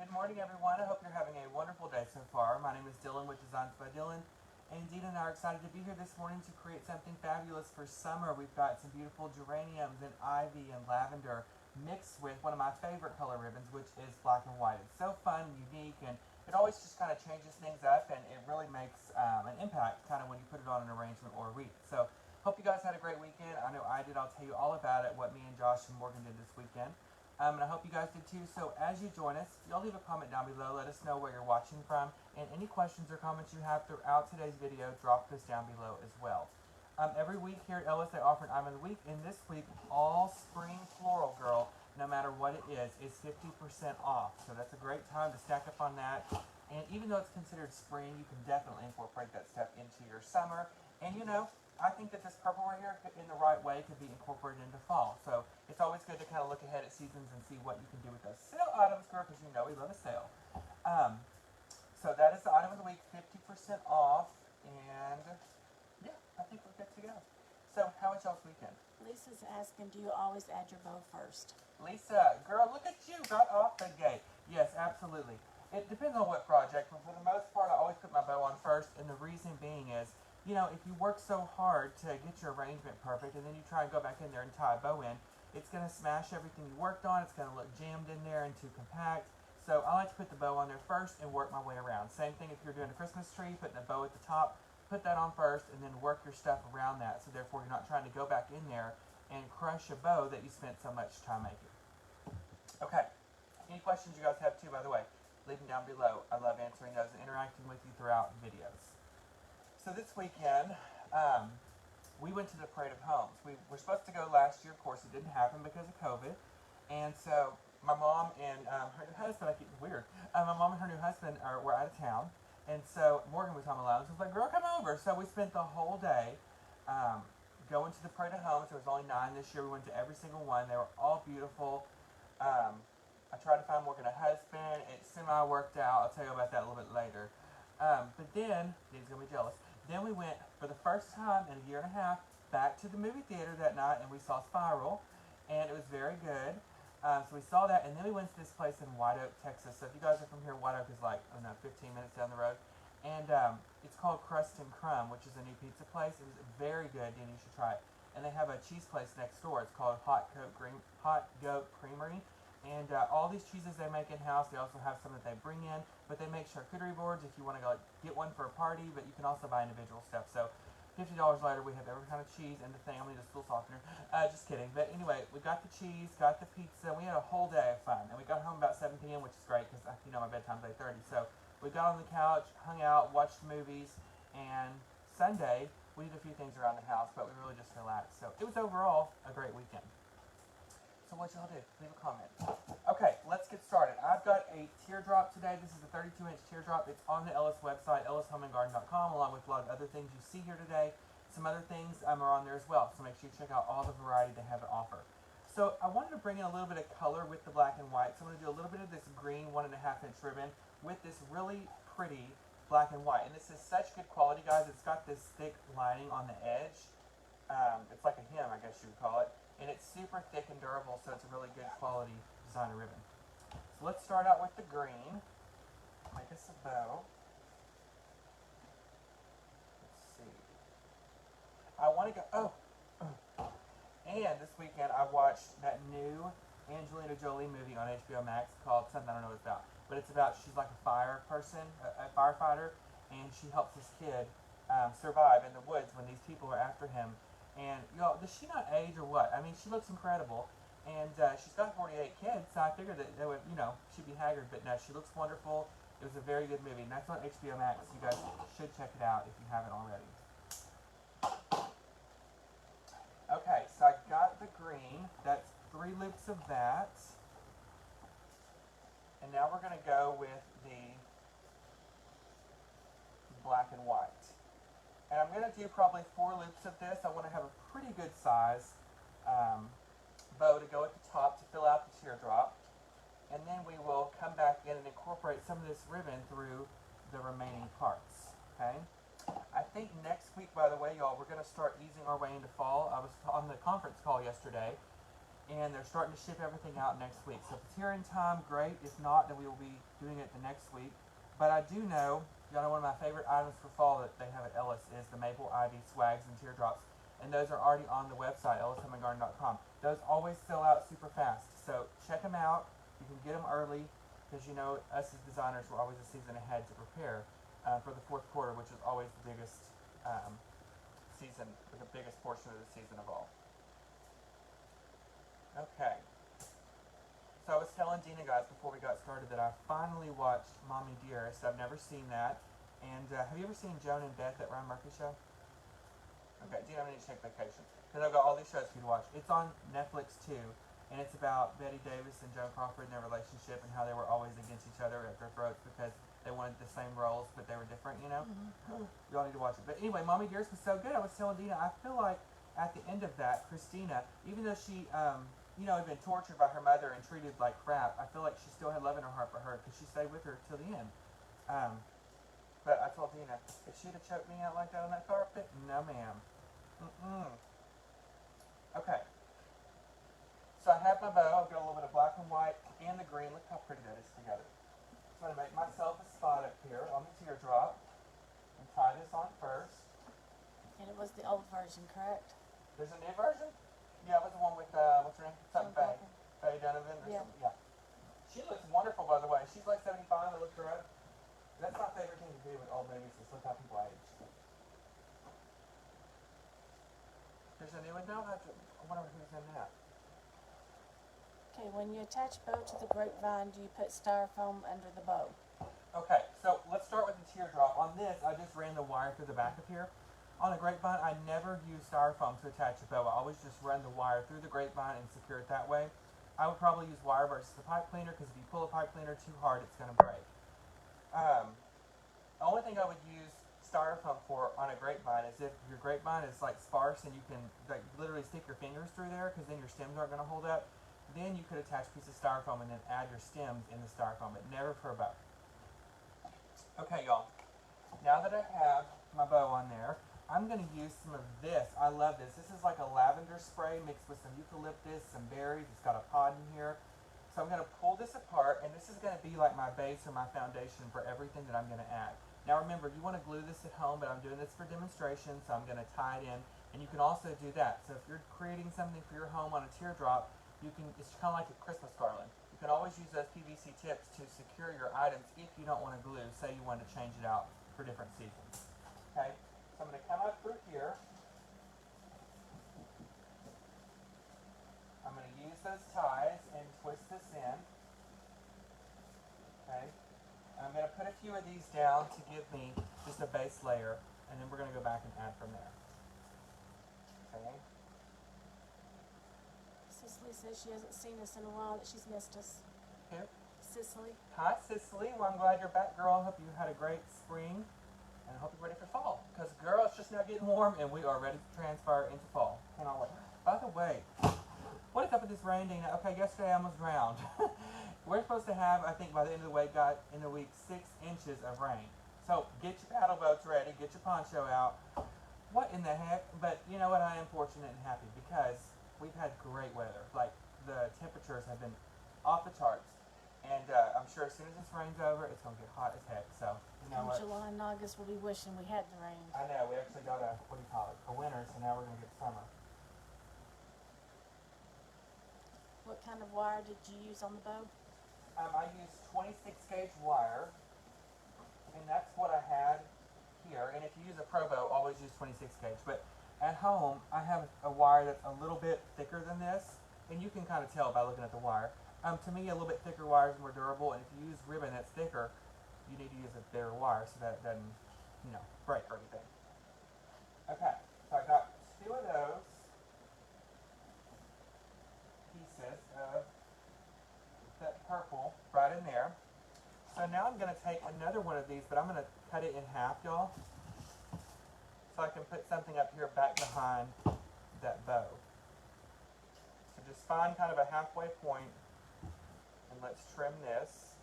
Good morning, everyone. I hope you're having a wonderful day so far. My name is Dylan with Designs by Dylan, and Dina and I are excited to be here this morning to create something fabulous for summer. We've got some beautiful geraniums and ivy and lavender mixed with one of my favorite color ribbons, which is black and white. It's so fun and unique, and it always just kind of changes things up, and it really makes an impact kind of when you put it on an arrangement or a wreath. So hope you guys had a great weekend. I know I did. I'll tell you all about it, what me and Josh and Morgan did this weekend. And I hope you guys did too. So as you join us, y'all leave a comment down below. Let us know where you're watching from. And any questions or comments you have throughout today's video, drop this down below as well. Every week here at Ellis, they offer an item of the week. And this week, all spring floral, girl, no matter what it is 50% off. So that's a great time to stack up on that. And even though it's considered spring, you can definitely incorporate that stuff into your summer. And you know, I think that this purple right here, in the right way, could be incorporated into fall. So it's always good to kind of look ahead at seasons and see what you can do with those sale items, girl, because you know we love a sale. So that is the item of the week, 50% off. And yeah, I think we're good to go. So how was y'all's weekend? Lisa's asking, do you always add your bow first? Lisa, girl, look at you, got off the gate. Yes, absolutely. It depends on what project, but for the most part, I always put my bow on first, and the reason being is, you know, if you work so hard to get your arrangement perfect, and then you try and go back in there and tie a bow in, it's going to smash everything you worked on, it's going to look jammed in there and too compact. So I like to put the bow on there first and work my way around. Same thing if you're doing a Christmas tree, putting a bow at the top, put that on first, and then work your stuff around that, so therefore you're not trying to go back in there and crush a bow that you spent so much time making. Okay, any questions you guys have too, by the way, leave them down below. I love answering those and interacting with you throughout videos. So this weekend, we went to the Parade of Homes. We were supposed to go last year. Of course, it didn't happen because of COVID. And so my mom and her new husband, I keep weird. My mom and her new husband were out of town. And so Morgan was home alone. So I was like, girl, come over. So we spent the whole day going to the Parade of Homes. There was only 9 this year. We went to every single one. They were all beautiful. I tried to find Morgan a husband. It semi-worked out. I'll tell you about that a little bit later. But then, he's going to be jealous. Then we went, for the first time in a year and a half, back to the movie theater that night, and we saw Spiral, and it was very good. So we saw that, and then we went to this place in White Oak, Texas. So if you guys are from here, White Oak is like, I don't know, 15 minutes down the road. And it's called Crust and Crumb, which is a new pizza place. It was very good, and you should try it. And they have a cheese place next door. It's called Hot Goat Creamery. And all these cheeses they make in-house. They also have some that they bring in. But they make charcuterie boards if you want to go get one for a party. But you can also buy individual stuff. So $50 later, we have every kind of cheese in the family. The stool softener. Just kidding. But anyway, we got the cheese, got the pizza. We had a whole day of fun. And we got home about 7 p.m., which is great because, you know, my bedtime's 8:30. So we got on the couch, hung out, watched movies. And Sunday, we did a few things around the house. But we really just relaxed. So it was overall a great weekend. So what y'all do? Leave a comment. Okay, let's get started. I've got a teardrop today. This is a 32-inch teardrop. It's on the Ellis website, ellishomeandgarden.com, along with a lot of other things you see here today. Some other things are on there as well, so make sure you check out all the variety they have to offer. So I wanted to bring in a little bit of color with the black and white. So I'm going to do a little bit of this green 1.5-inch ribbon with this really pretty black and white. And this is such good quality, guys. It's got this thick lining on the edge. It's like a hem, I guess you would call it. And it's super thick and durable, so it's a really good quality designer ribbon. So let's start out with the green. Make us a bow. Let's see. I want to go, and this weekend I watched that new Angelina Jolie movie on HBO Max called something I don't know what it's about. But it's about, she's like a fire person, a firefighter, and she helps this kid survive in the woods when these people are after him. And, y'all, does she not age or what? I mean, she looks incredible. And she's got 48 kids, so I figured that they would, you know, she'd be haggard. But no, she looks wonderful. It was a very good movie. And that's on HBO Max. You guys should check it out if you haven't already. Okay, so I got the green. That's 3 loops of that. And now we're going to go with the black and white. And I'm going to do probably 4 loops of this. I want to have a pretty good size bow to go at the top to fill out the teardrop. And then we will come back in and incorporate some of this ribbon through the remaining parts. Okay? I think next week, by the way, y'all, we're going to start easing our way into fall. I was on the conference call yesterday, and they're starting to ship everything out next week. So if it's here in time, great. If not, then we will be doing it the next week. But I do know, y'all know one of my favorite items for fall that they have at Ellis is the Maple Ivy Swags and Teardrops. And those are already on the website, ellishomeandgarden.com. Those always sell out super fast. So check them out. You can get them early because you know us as designers, we're always a season ahead to prepare for the fourth quarter, which is always the biggest season, the biggest portion of the season of all. Okay. So I was telling Dina, guys, before we got started that I finally watched Mommy Dearest. I've never seen that. And have you ever seen Joan and Beth at Ryan Murphy Show? Okay, Dina, I need to take vacation. Because I've got all these shows for you to watch. It's on Netflix, too. And it's about Betty Davis and Joan Crawford and their relationship and how they were always against each other at their throats because they wanted the same roles, but they were different, you know? You all need to watch it. But anyway, Mommy Dearest was so good. I was telling Dina, I feel like at the end of that, Christina, even though she, you know, had been tortured by her mother and treated like crap, I feel like she still had love in her heart for her because she stayed with her till the end. But I told Dina, if she'd have choked me out like that on that carpet, no ma'am. Okay. So I have my bow. I've got a little bit of black and white and the green. Look how pretty that is together. So I'm going to make myself a spot up here on the teardrop and tie this on first. And it was the old version, correct? There's a new version? Yeah, it was the one with, what's her name? Something Faye. Faye Donovan or Yeah. something? Yeah. She looks wonderful, by the way. She's like 75. I looked her up. That's my favorite thing to do with old movies is look how people age. There's a new one now? I wonder who's in that. Okay, when you attach bow to the grapevine, do you put styrofoam under the bow? Okay, so let's start with the teardrop. On this, I just ran the wire through the back of here. On the grapevine, I never use styrofoam to attach a bow. I always just run the wire through the grapevine and secure it that way. I would probably use wire versus the pipe cleaner because if you pull a pipe cleaner too hard, it's going to break. The only thing I would use styrofoam for on a grapevine is if your grapevine is like sparse and you can like literally stick your fingers through there because then your stems aren't going to hold up. Then you could attach a piece of styrofoam and then add your stems in the styrofoam, but never for a bow. Okay, y'all. Now that I have my bow on there, I'm going to use some of this. I love this. This is like a lavender spray mixed with some eucalyptus, some berries. It's got a pod in here. So I'm going to pull this apart, and this is going to be like my base or my foundation for everything that I'm going to add. Now remember, you want to glue this at home, but I'm doing this for demonstration, so I'm going to tie it in. And you can also do that. So if you're creating something for your home on a teardrop, it's kind of like a Christmas garland. You can always use those PVC tips to secure your items if you don't want to glue. Say you want to change it out for different seasons. Okay, so I'm going to come up through here. I'm going to use those ties and twist this in. Okay, and I'm going to put a few of these down to give me just a base layer, and then we're going to go back and add from there. Okay. Cicely says she hasn't seen us in a while, that she's missed us. Here. Cicely? Hi, Cicely. Well, I'm glad you're back, girl. I hope you had a great spring, and I hope you're ready for fall. Because, girl, it's just now getting warm, and we are ready to transfer into fall. Cannot wait. By the way, what is up with this rain, Dina? Okay, yesterday I almost drowned. We're supposed to have, I think, by the end of the week, 6 inches of rain. So, get your paddle boats ready. Get your poncho out. What in the heck? But, you know what? I am fortunate and happy because we've had great weather. Like, the temperatures have been off the charts. And I'm sure as soon as this rain's over, it's going to get hot as heck. So, you know Come what? July and August, we'll be wishing we had the rain. I know. We actually got a winter, so now we're going to get summer. What kind of wire did you use on the bow? I used 26 gauge wire, and that's what I had here. And if you use a Pro Bow, always use 26 gauge. But at home, I have a wire that's a little bit thicker than this, and you can kind of tell by looking at the wire. To me, a little bit thicker wire is more durable, and if you use ribbon that's thicker, you need to use a thinner wire so that it doesn't, you know, break or anything. Okay, so I got 2 of those pieces of that purple right in there. So now I'm going to take another one of these, but I'm going to cut it in half, y'all, so I can put something up here back behind that bow. So just find kind of a halfway point, and let's trim this.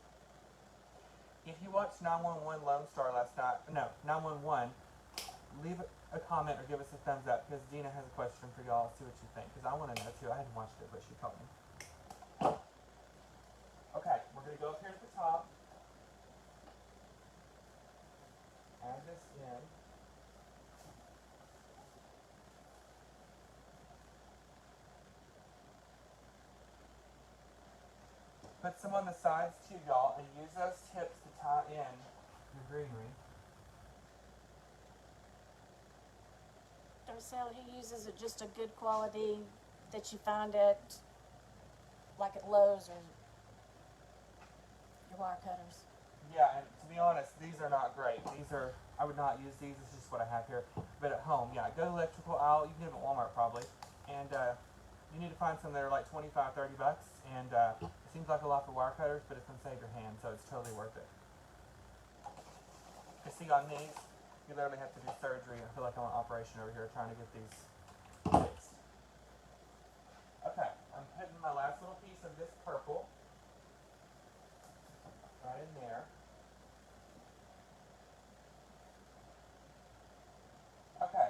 If you watched 911 Lone Star last night, no, 911, leave a comment or give us a thumbs up because Dina has a question for y'all. See what you think because I want to know too. I hadn't watched it, but she told me. Okay, we're going to go up here to the top. Add this in. Put some on the sides too, y'all, and use those tips to tie in your greenery. Darcel, he uses just a good quality that you find at, like at Lowe's or your wire cutters. Yeah, and to be honest, these are not great. These are, I would not use these. This is just what I have here. But at home, yeah, go to the electrical aisle. You can get them at Walmart probably. And you need to find some that are like 25, 30 bucks. And it seems like a lot for wire cutters, but it's going to save your hand, so it's totally worth it. You see on these, you literally have to do surgery. I feel like I'm on operation over here trying to get these fixed. Okay, I'm putting my last little piece of this purple right in there. Okay.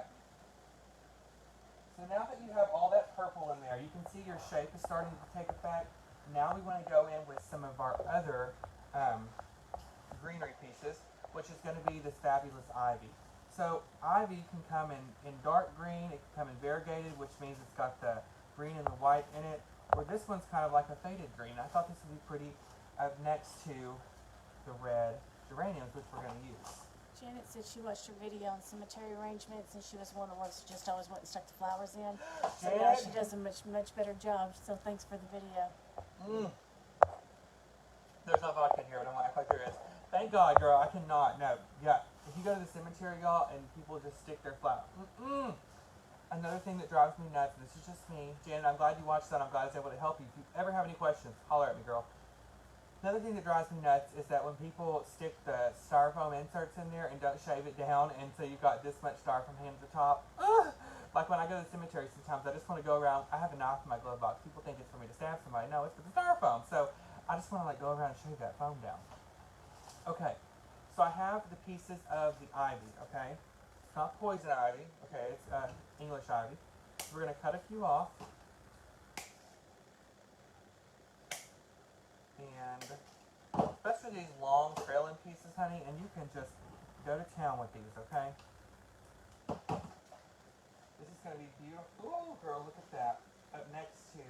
So now that you have all that purple in there, you can see your shape is starting to take effect. Now we want to go in with some of our other greenery pieces, which is going to be this fabulous ivy. So ivy can come in dark green, it can come in variegated, which means it's got the green and the white in it, or this one's kind of like a faded green. I thought this would be pretty next to the red geraniums, which we're going to use. Janet said she watched your video on cemetery arrangements, and she was one of the ones who just always went and stuck the flowers in. So now she does a much better job. So thanks for the video. There's no vodka in here, but I'm gonna act like there is. Thank God, girl. I cannot. No. Yeah. If you go to the cemetery, y'all, and people just stick their flower. Another thing that drives me nuts, and this is just me, Janet. I'm glad you watched that. I'm glad I was able to help you. If you ever have any questions, holler at me, girl. Another thing that drives me nuts is that when people stick the styrofoam inserts in there and don't shave it down, and so you've got this much styrofoam hand at the top. Like when I go to the cemetery, sometimes I just want to go around. I have a knife in my glove box. People think it's for me to stab somebody. No, it's for the styrofoam. So I just want to like go around and shave that foam down. Okay, so I have the pieces of the ivy. Okay, it's not poison ivy. Okay, it's English ivy. So we're gonna cut a few off. And especially these long trailing pieces, honey, and you can just go to town with these, okay? This is going to be beautiful. Oh, girl, look at that. Up next to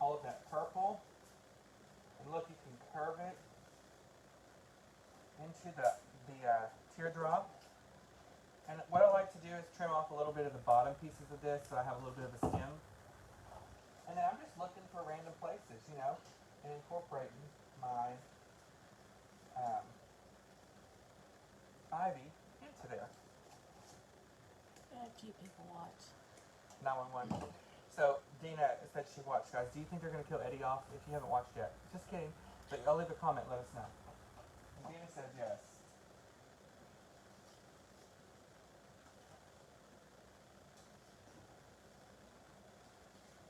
all of that purple. And look, you can curve it into the teardrop. And what I like to do is trim off a little bit of the bottom pieces of this so I have a little bit of a stem. And then I'm just looking for random places, you know, and incorporating my ivy into there. A few people watch. 911. So Dina said she watched, guys. Do you think they're going to kill Eddie off if you haven't watched yet? Just kidding. But I'll leave a comment. Let us know. And Dina said yes.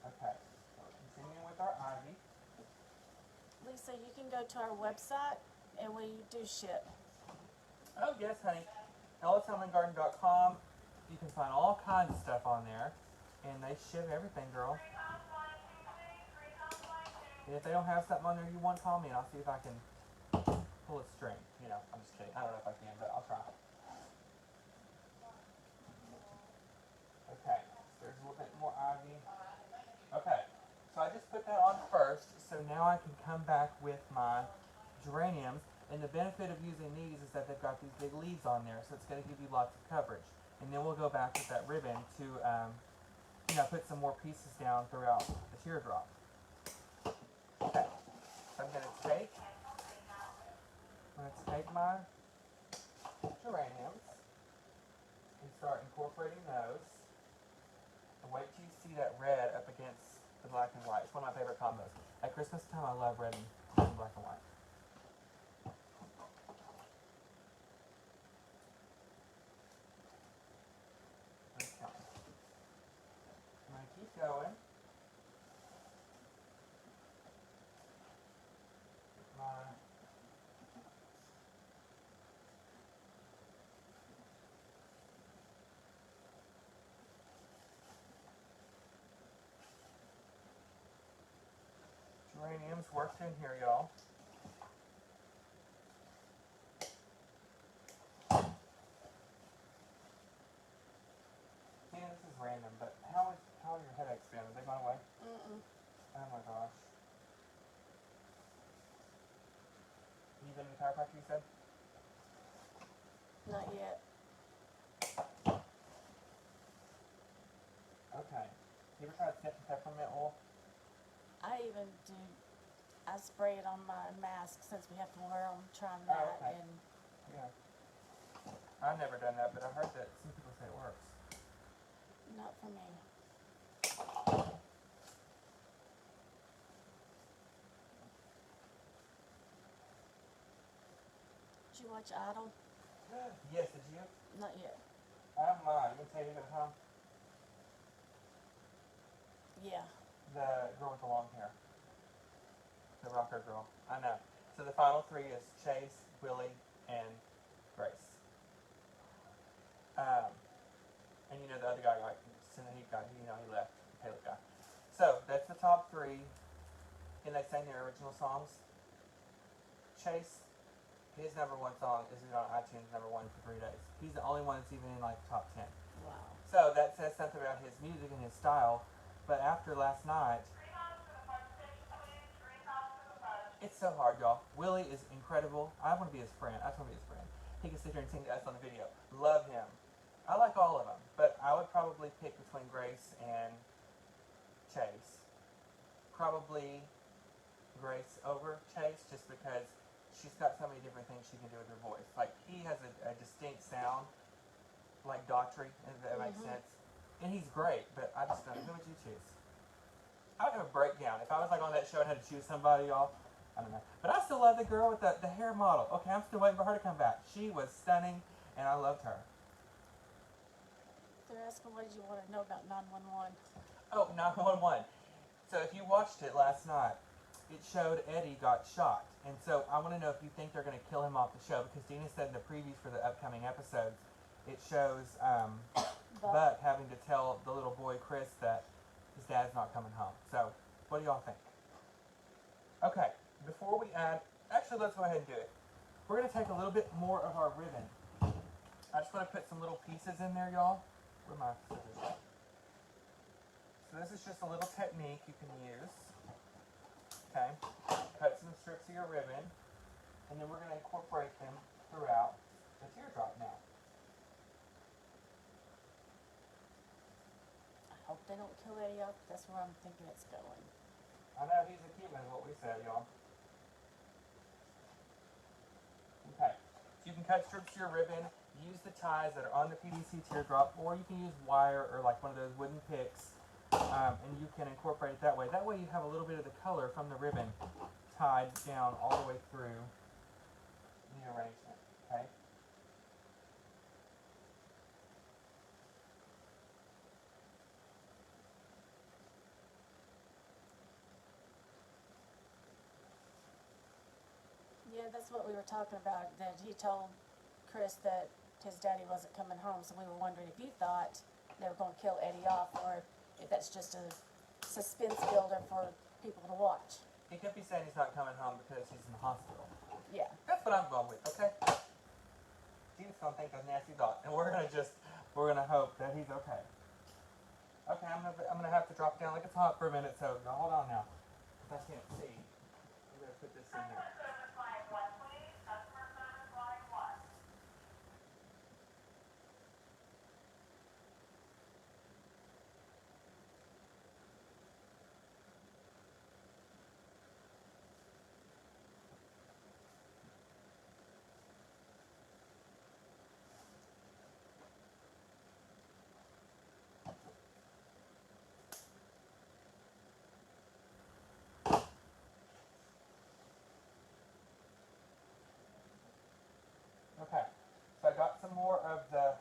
Okay. So we're continuing with our ivy. Lisa, you can go to our website, and we do ship. Oh, yes, honey. EllisHomeandGarden.com. You can find all kinds of stuff on there. And they ship everything, girl. And if they don't have something on there you want, call me and I'll see if I can pull a string. You know, I'm just kidding. I don't know if I can, but I'll try. Okay, so there's a little bit more ivy. Okay, so I just put that on first. So now I can come back with my geraniums. And the benefit of using these is that they've got these big leaves on there, so it's going to give you lots of coverage. And then we'll go back with that ribbon to, you know, put some more pieces down throughout the teardrop. Okay, so I'm going to take my geraniums and start incorporating those. And wait till you see that red up against the black and white. It's one of my favorite combos. At Christmas time, I love red and black and white. Keep going. My Geraniums worked in here, y'all. Yeah, this is random, but how are your headaches been? Have they gone away? Mm-mm. Oh my gosh. You been in the chiropractor, you said? Not yet. Okay. You ever tried sniffing peppermint oil? I spray it on my mask since we have to wear them, trying that, okay. and Yeah. I've never done that, but I heard that some people say it works. not for me. Did you watch Idol? Yes, did you? Not yet. I don't mind. You can take it at home. Yeah. The girl with the long hair. The rocker girl. I know. So the final three is Chase, Willie, and Grace. And you know the other guy, like, so he left, the Caleb guy. So that's the top three, and they sang their original songs. Chase, his number one song is on iTunes #1 for 3 days. He's the only one that's even in like the top 10. Wow. So that says something about his music and his style. But after last night, it's so hard, y'all. Willie is incredible. I want to be his friend. I just want to be his friend. He can sit here and sing to us on the video. Love him. I like all of them, but I would probably pick between Grace and Chase. Probably Grace over Chase, just because she's got so many different things she can do with her voice. Like, he has a distinct sound, like Daughtry, if that makes sense. And he's great, but I just don't know. Who would you choose? I would have a breakdown. If I was like on that show and had to choose somebody, y'all, I don't know. But I still love the girl with the hair model. Okay, I'm still waiting for her to come back. She was stunning, and I loved her. They're asking what did you want to know about 911? Oh, 911. So if you watched it last night, it showed Eddie got shot. And so I want to know if you think they're going to kill him off the show, because Dina said in the previews for the upcoming episodes, it shows Buck having to tell the little boy Chris that his dad's not coming home. So what do y'all think? Okay, before we add, actually let's go ahead and do it. We're going to take a little bit more of our ribbon. I just want to put some little pieces in there, y'all. Where are my scissors? So this is just a little technique you can use. Okay, cut some strips of your ribbon, and then we're going to incorporate them throughout the teardrop now. I hope they don't kill Eddie off. That's where I'm thinking it's going. I know he's a Cuban, is what we said, y'all. Okay, so you can cut strips of your ribbon, use the ties that are on the PVC teardrop, or you can use wire or like one of those wooden picks, and you can incorporate it that way. That way you have a little bit of the color from the ribbon tied down all the way through the arrangement, okay? Yeah, that's what we were talking about, that he told Chris that his daddy wasn't coming home, so we were wondering if you thought they were going to kill Eddie off, or if that's just a suspense builder for people to watch. He could be saying he's not coming home because he's in the hospital. Yeah. That's what I'm going with, okay? He's gonna think of nasty thoughts, and we're gonna hope that he's okay. Okay, I'm gonna have to drop it down like it's hot for a minute, so now hold on now, because I can't see. I'm gonna put this in here. Okay, so I got some more of the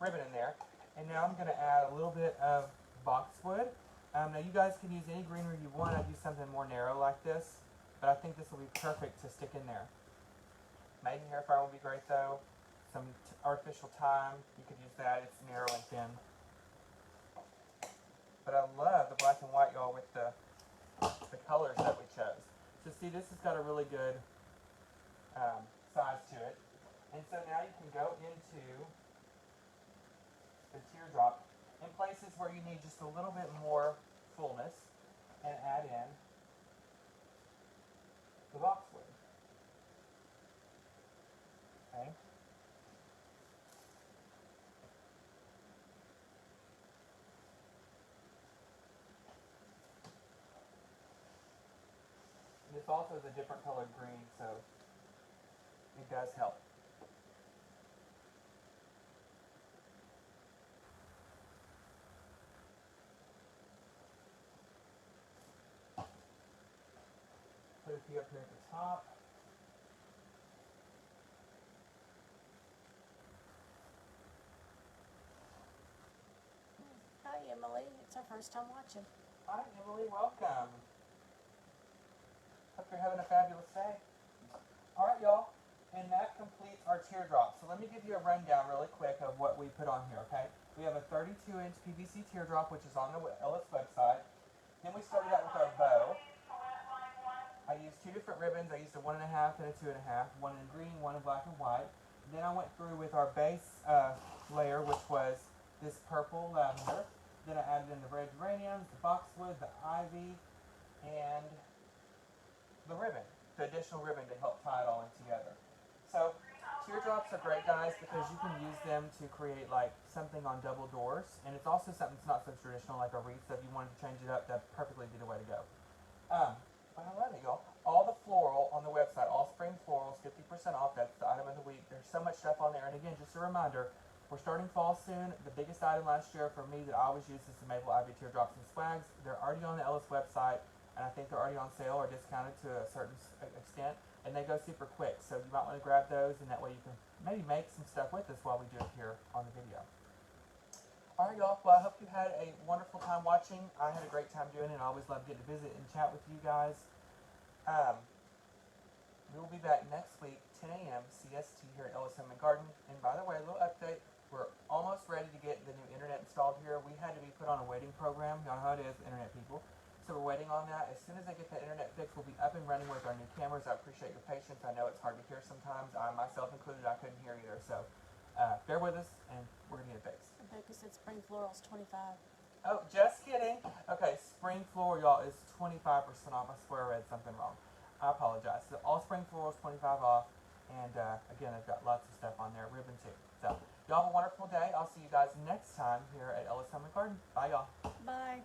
ribbon in there, and now I'm gonna add a little bit of boxwood. Now you guys can use any greenery you want. I'd use something more narrow like this, but I think this will be perfect to stick in there. Maidenhair fire will be great though. Some artificial thyme, you could use that. It's narrow and thin. But I love the black and white see this has got a really good size to it. And so now you can go into the teardrop in places where you need just a little bit more fullness and add in the boxwood. Okay. And this also is a different colored green, so it does help. Put a few up here at the top. Hi, Emily. It's our first time watching. Hi, Emily. Welcome. Hope you're having a fabulous day. All right, y'all. And that completes our teardrop. So let me give you a rundown really quick of what we put on here, okay? We have a 32-inch PVC teardrop, which is on the Ellis website. Then we started out with our bow. I used two different ribbons. I used a 1.5 and a 2.5, one in green, one in black and white. Then I went through with our base layer, which was this purple lavender. Then I added in the red geraniums, the boxwood, the ivy, and the ribbon, the additional ribbon to help tie it all in together. So teardrops are great, guys, because you can use them to create like something on double doors, and it's also something that's not so traditional like a wreath. So if you wanted to change it up, that'd perfectly be the way to go. But I love it, y'all. All the floral on the website, all spring florals, 50% off. That's the item of the week. There's so much stuff on there, and again, just a reminder, we're starting fall soon. The biggest item last year for me that I always use is the maple ivy teardrops and swags. They're already on the Ellis website, and I think they're already on sale or discounted to a certain extent, and they go super quick. So you might want to grab those, and that way you can maybe make some stuff with us while we do it here on the video. All right, y'all. Well, I hope you had a wonderful time watching. I had a great time doing it. I always love getting to visit and chat with you guys. We will be back next week, 10 a.m. CST here at Ellis Home and Garden. And by the way, a little update. We're almost ready to get the new internet installed here. We had to be put on a waiting program. Y'all know how it is, internet people. So we're waiting on that. As soon as I get that internet fixed, we'll be up and running with our new cameras. I appreciate your patience. I know it's hard to hear sometimes. I, myself included, I couldn't hear either. So bear with us, and we're going to get it fixed. Rebecca said spring florals 25. Oh, just kidding. Okay, spring floral, y'all, is 25% off. I swear I read something wrong. I apologize. So all spring florals 25 off. And again, I've got lots of stuff on there. Ribbon too. So y'all have a wonderful day. I'll see you guys next time here at Ellis Home and Garden. Bye, y'all. Bye.